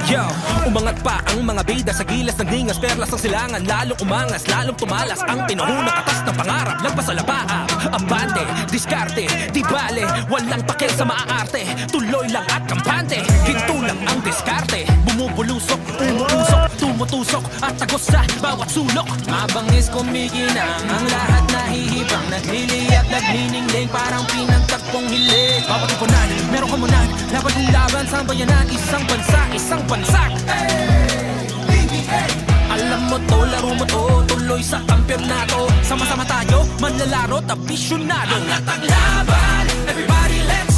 Yo, umangat pa ang mga bida sa gilas ng dingas, perlas ng silangan, lalong umangas, lalong tumalas ang pinahunang katas ng pangarap. Lagpas sa labaab, ambante, diskarte, di bale, walang pakil sa maaarte, tuloy lang at kampante, hinto lang ang diskarte, bumubulusok, umuusok, tumutusok at tagos sa bawat sulok. Mabangis kumikinang, ang lahat nahihibang, nagliliyak, nagniningling, parang pinagtagpong hilig. Papatipunan, meron kamunan, laban kong laban sa bayanan, isang bansa, isang bansak. Alam mo to, laro mo to, tuloy sa kampyonato. Sama-sama tayo, manlalaro, tabisyonado. Angat ang laban, everybody let's